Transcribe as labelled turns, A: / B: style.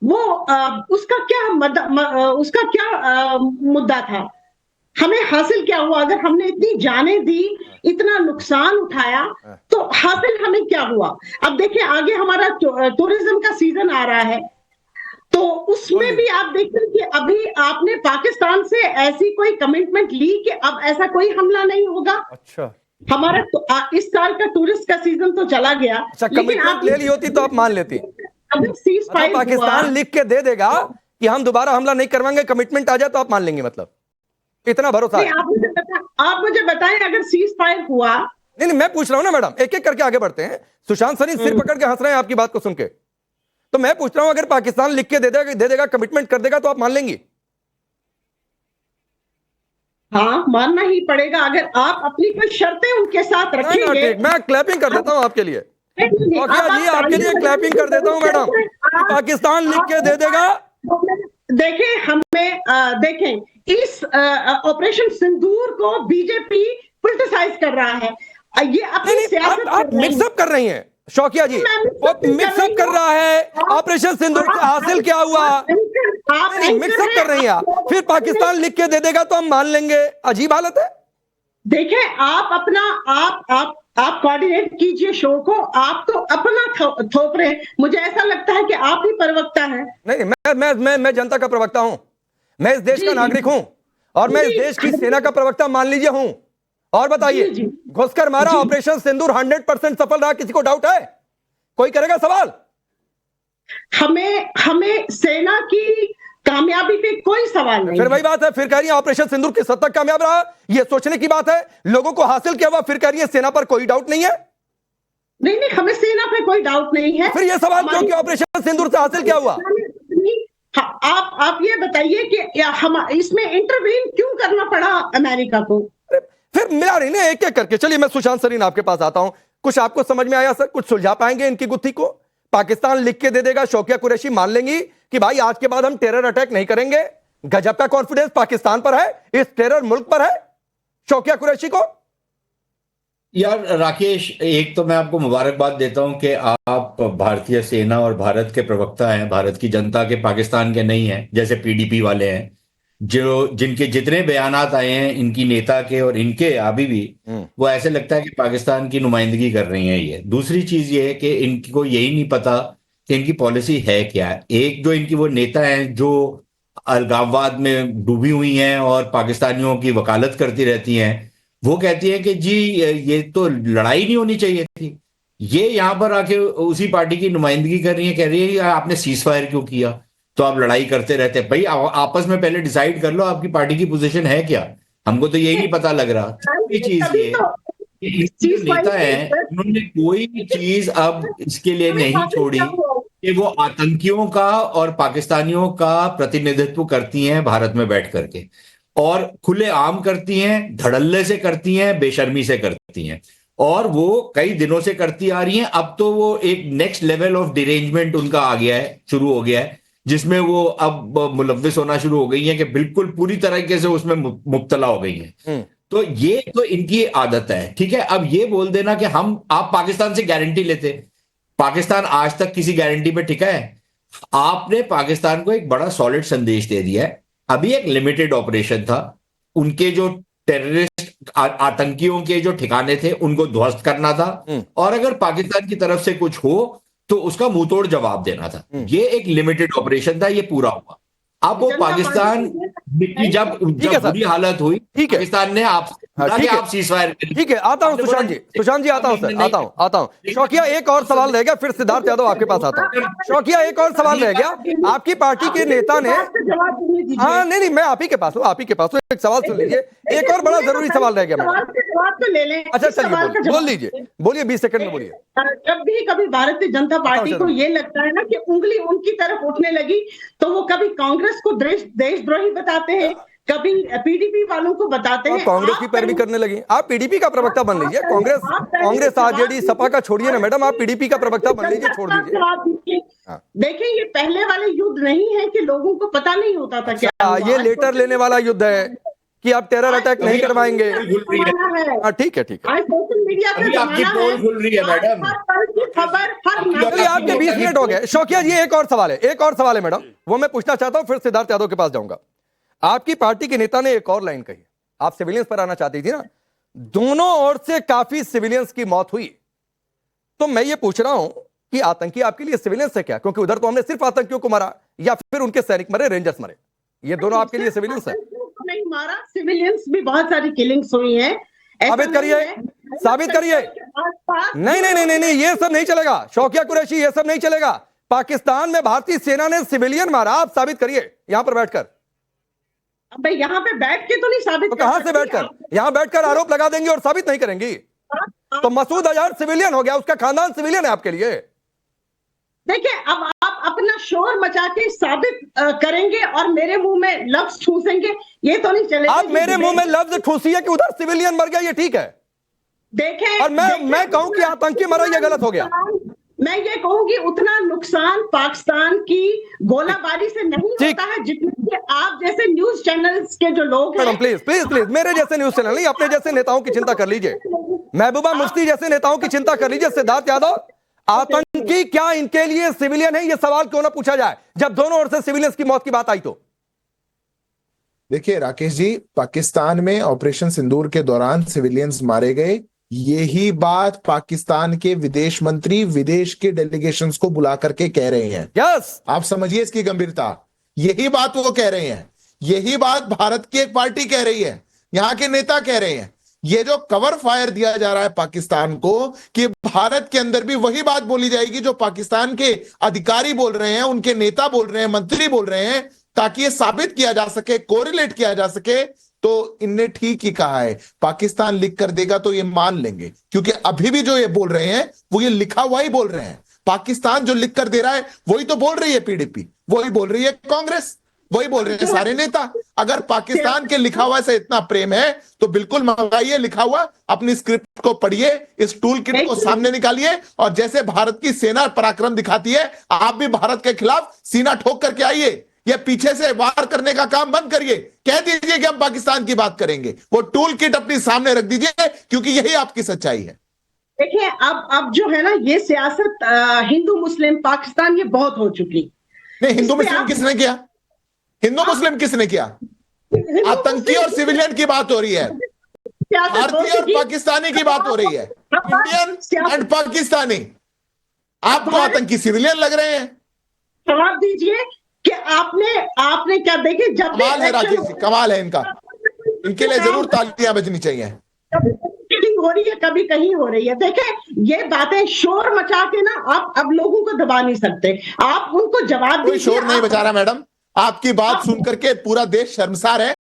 A: वो उसका क्या मुद्दा था, हमें हासिल क्या हुआ? अगर हमने इतनी जानें दी, इतना नुकसान उठाया, तो हासिल हमें क्या हुआ? अब देखिए आगे हमारा टूरिज्म का सीजन आ रहा है, तो उसमें भी आप देखते हैं कि अभी आपने पाकिस्तान से ऐसी कोई कमिटमेंट ली कि अब ऐसा कोई हमला नहीं होगा।
B: अच्छा
A: हमारा तो, इस साल का टूरिस्ट का सीजन तो चला गया,
B: अच्छा,
A: लेकिन
B: कमिटमेंट
A: आप
B: ले ली होती तो आप मान लेती।
A: अगर सीज
B: मतलब
A: फायर हुआ,
B: पाकिस्तान लिख के दे देगा कि हम दोबारा हमला नहीं करवाएंगे, कमिटमेंट आ जाए तो आप मान लेंगे, मतलब इतना भरोसा
A: नहीं
B: है?
A: आप मुझे बताएं, अगर सीज फायर हुआ।
B: नहीं नहीं, मैं पूछ रहा हूं ना मैडम, एक एक करके आगे बढ़ते हैं। सुशांत सनी सिर पकड़ के हंस रहे हैं आपकी बात को सुन के, तो मैं पूछ रहा हूं अगर पाकिस्तान लिख के दे देगा कमिटमेंट कर देगा तो आप मान लेंगी?
A: हाँ, मानना ही पड़ेगा, अगर आप अपनी कोई शर्तें उनके साथ रखेंगे।
B: ठीक, मैं क्लैपिंग कर देता हूं आपके लिए। शौकिया जी, आपके लिए क्लैपिंग कर देता हूं मैडम कि पाकिस्तान लिख के दे देगा।
A: देखें, हमें देखें, इस ऑपरेशन सिंदूर को बीजेपी पॉलिटिसाइज कर रहा है, ये अपनी सियासत
B: आप मिक्सअप कर रही हैं शौकिया जी, वो मिक्सअप कर रहा है। ऑपरेशन सिंदूर से हासिल क्या हुआ? नहीं, मिक्सअप कर रही हैं आप। फिर पाकिस्तान लिख के दे देगा तो हम मान लेंगे, अजीब हालत है।
A: देखें, आप अपना आप कोऑर्डिनेट कीजिए शो को, आप तो अपना थोप रहे हैं। मुझे ऐसा लगता है कि आप ही प्रवक्ता हैं।
B: नहीं, मैं जनता का प्रवक्ता हूं, मैं इस देश का नागरिक हूं, और मैं इस देश की सेना का प्रवक्ता मान लीजिए हूं। और बताइए, घुसकर मारा, ऑपरेशन सिंदूर 100% सफल रहा, किसी को डाउट है? कोई करेगा सवाल?
A: हमें सेना की कामयाबी पे कोई सवाल नहीं।
B: फिर वही बात है, फिर कह रही है ऑपरेशन सिंदूर किस हद तक कामयाब रहा, ये सोचने की बात है। लोगों को हासिल किया हुआ, फिर कह रही है सेना पर कोई डाउट नहीं है।
A: नहीं, हमें सेना पे कोई डाउट नहीं है।
B: फिर ये सवाल क्यों कि ऑपरेशन सिंदूर से हासिल क्या हुआ?
A: आप ये बताइए कि हम इसमें इंटरवीन क्यों करना पड़ा अमेरिका को?
B: फिर मिला रही ना एक एक करके। चलिए, मैं सुशांत सरीन आपके पास आता हूं, कुछ आपको समझ में आया सर? कुछ सुलझा पाएंगे इनकी गुत्थी को? पाकिस्तान लिख के दे देगा, शौकिया कुरैशी मान लेंगी कि भाई आज के बाद हम टेरर अटैक नहीं करेंगे? गजब का कॉन्फिडेंस पाकिस्तान पर है, इस टेरर मुल्क पर है, शौकिया कुरैशी को।
C: यार राकेश, एक तो मैं आपको मुबारकबाद देता हूं कि आप भारतीय सेना और भारत के प्रवक्ता हैं, भारत की जनता के, पाकिस्तान के नहीं हैं जैसे पीडीपी वाले हैं, जो जिनके जितने बयानात आए हैं इनकी नेता के और इनके अभी भी, वो ऐसे लगता है कि पाकिस्तान की नुमाइंदगी कर रही हैं। ये दूसरी चीज ये है कि इनको यही नहीं पता कि इनकी पॉलिसी है क्या। एक जो इनकी वो नेता हैं जो अलगाववाद में डूबी हुई हैं और पाकिस्तानियों की वकालत करती रहती हैं, वो कहती है कि जी ये तो लड़ाई नहीं होनी चाहिए थी। ये यहां पर आके उसी पार्टी की नुमाइंदगी कर रही है, कह रही है कि आपने सीज फायर क्यों किया, तो आप लड़ाई करते रहते हैं। भाई आपस में पहले डिसाइड कर लो आपकी पार्टी की पोजीशन है क्या, हमको तो यही नहीं पता लग रहा। ये चीज ये कि इनके जो नेता हैं उन्होंने कोई चीज अब इसके लिए नहीं छोड़ी कि वो आतंकियों का और पाकिस्तानियों का प्रतिनिधित्व करती हैं भारत में बैठ करके, और खुले आम करती हैं, धड़ल्ले से करती हैं, बेशर्मी से करती हैं, और वो कई दिनों से करती आ रही हैं। अब तो वो एक नेक्स्ट लेवल ऑफ डिरेंजमेंट उनका आ गया है, शुरू हो गया है, जिसमें वो अब मुलव्विस होना शुरू हो गई हैं कि बिल्कुल पूरी तरीके से उसमें मुब्तला हो गई हैं। तो ये तो इनकी आदत है, ठीक है। अब ये बोल देना कि आप पाकिस्तान से गारंटी लेते, पाकिस्तान आज तक किसी गारंटी पे टिका है? आपने पाकिस्तान को एक बड़ा सॉलिड संदेश दे दिया है। अभी एक लिमिटेड ऑपरेशन था, उनके जो टेररिस्ट आतंकियों के जो ठिकाने थे उनको ध्वस्त करना था, और अगर पाकिस्तान की तरफ से कुछ हो तो उसका मुंहतोड़ जवाब देना था। ये एक लिमिटेड ऑपरेशन था, ये पूरा हुआ। अब वो पाकिस्तान की जब बुरी हालत हुई, पाकिस्तान ने आप सीज फायर,
B: ठीक है, आता हूं सुशांत जी आता हूं सर, आता हूं। शौकिया, एक और सवाल रह गया, फिर सिद्धार्थ यादव आपके पास आता हूं। शौकिया, एक और सवाल रह गया, आपकी पार्टी के नेता ने, हाँ नहीं, मैं आप ही के पास हूं, एक सवाल सुन लीजिए, एक और बड़ा जरूरी सवाल रह गया। अच्छा चलिए, बोल लीजिए, बोलिए, 20 सेकंड में बोलिए।
A: जब भी कभी भारतीय जनता पार्टी को ये लगता है ना कि उंगली उनकी तरफ उठने लगी, तो वो कभी कांग्रेस को देशद्रोही बताते हैं, कभी पीडीपी वालों को बताते हैं।
B: कांग्रेस की पैरवी करने लगी। आप पीडीपी का प्रवक्ता बन लीजिए, कांग्रेस आरजेडी सपा का छोड़िए ना मैडम, आप पीडीपी का प्रवक्ता बन लीजिए, छोड़ दीजिए।
A: देखिए, ये पहले वाले युद्ध नहीं है कि लोगों को पता नहीं होता था क्या।
B: ये लेटर लेने वाला युद्ध है, कि आप टेरर अटैक नहीं करवाएंगे। हाँ ठीक है
A: आज सोशल मीडिया पे
C: आपकी पोल खुल रही है मैडम।
A: खबर
B: चलिए आपके 20 मिनट हो गए। शौकिया जी एक और सवाल है मैडम, वो मैं पूछना चाहता हूं, फिर सिद्धार्थ यादव के पास जाऊंगा। आपकी पार्टी के नेता ने एक और लाइन कही, आप सिविलियंस पर आना चाहती थी ना, दोनों ओर से काफी सिविलियंस की मौत हुई, तो मैं ये पूछ रहा हूं कि आतंकी आपके लिए सिविलियंस है क्या? क्योंकि उधर तो हमने सिर्फ आतंकियों को मारा, या फिर उनके सैनिक मरे, रेंजर्स मरे, ये दोनों आपके लिए सिविलियंस है?
A: नहीं मारा, सिविलियंस भी बहुत सारी किलिंग्स हुई हैं।
B: साबित करिए, साबित करिए। नहीं नहीं नहीं नहीं नहीं, ये सब नहीं चलेगा शौकिया कुरैशी, ये सब नहीं चलेगा। पाकिस्तान में भारतीय सेना ने सिविलियन मारा, आप साबित करिए यहां पर बैठकर।
A: अब भाई यहां पे बैठ के तो नहीं साबित,
B: तो कहां से बैठकर? यहां बैठकर आरोप लगा देंगी और साबित नहीं करेंगी? तो मसूद अजहर सिविलियन हो गया, उसका खानदान सिविलियन है आपके लिए।
A: देखिए अब आप अपना शोर मचा के साबित करेंगे और मेरे मुंह में लफ्ज ठूसेंगे, ये तो नहीं चलेगा।
B: आप मेरे मुंह में लफ्ज ठूसिए कि उधर सिविलियन मर गया, ये ठीक है,
A: देखें
B: और मैं कहूं कि आतंकी मरा, ये गलत हो गया।
A: मैं ये कहूंगी उतना नुकसान पाकिस्तान की गोलाबारी से नहीं होता है जितना कि आप जैसे न्यूज चैनल्स के जो लोग हैं।
B: मैडम प्लीज प्लीज प्लीज, मेरे जैसे न्यूज चैनल नहीं, अपने जैसे नेताओं की चिंता कर लीजिए। महबूबा मुफ्ती जैसे नेताओं की चिंता कर लीजिए। सिद्धार्थ यादव, आतंकी क्या इनके लिए सिविलियन है? ये सवाल क्यों ना पूछा जाए जब दोनों ओर से सिविलियंस की मौत की बात आई? तो
D: देखिए राकेश जी, पाकिस्तान में ऑपरेशन सिंदूर के दौरान सिविलियंस मारे गए, यही बात पाकिस्तान के विदेश मंत्री विदेश के डेलीगेशंस को बुला करके कह रहे हैं।
B: यस,
D: आप समझिए इसकी गंभीरता, यही बात वो कह रहे हैं, यही बात भारत की एक पार्टी कह रही है, यहां के नेता कह रहे हैं। ये जो कवर फायर दिया जा रहा है पाकिस्तान को कि भारत के अंदर भी वही बात बोली जाएगी जो पाकिस्तान के अधिकारी बोल रहे हैं, उनके नेता बोल रहे हैं, मंत्री बोल रहे हैं, ताकि ये साबित किया जा सके, कोरिलेट किया जा सके। तो इनने ठीक ही कहा है, पाकिस्तान लिख कर देगा तो ये मान लेंगे, क्योंकि अभी भी जो ये बोल रहे हैं वो ये लिखा हुआ ही बोल रहे हैं। पाकिस्तान जो लिख कर दे रहा है वही तो बोल रही है पीडीपी, वही बोल रही है कांग्रेस, वही बोल रहे हैं सारे नेता। अगर पाकिस्तान के लिखा हुआ से इतना प्रेम है तो बिल्कुल मंगाइए लिखा हुआ, अपनी स्क्रिप्ट को पढ़िए, इस टूल किट को सामने निकालिए, और जैसे भारत की सेना पराक्रम दिखाती है, आप भी भारत के खिलाफ सीना ठोक करके आइए। ये पीछे से वार करने का काम बंद करिए, कह दीजिए कि हम पाकिस्तान की बात करेंगे, वो टूल किट अपनी सामने रख दीजिए, क्योंकि यही आपकी सच्चाई है।
A: देखिए अब जो है ना ये सियासत हिंदू मुस्लिम पाकिस्तान ये बहुत हो चुकी।
D: नहीं, हिंदू मुस्लिम किसने किया? हिंदू मुस्लिम किसने किया? आतंकी और सिविलियन की बात हो रही है, भारतीय और पाकिस्तानी की बात हो रही है, इंडियन एंड पाकिस्तानी। आपको आतंकी सिविलियन लग रहे हैं?
A: जवाब दीजिए कि आपने क्या देखे? जब
D: कमाल है राकेश जी, कमाल है इनका, इनके लिए जरूर तालियां बजनी चाहिए।
A: हो रही है, कभी कहीं हो रही है। देखें ये बातें शोर मचा के ना आप अब लोगों को दबा नहीं सकते, आप उनको जवाब
D: कोई शोर नहीं बचा रहा मैडम, आपकी बात सुन करके पूरा देश शर्मसार है।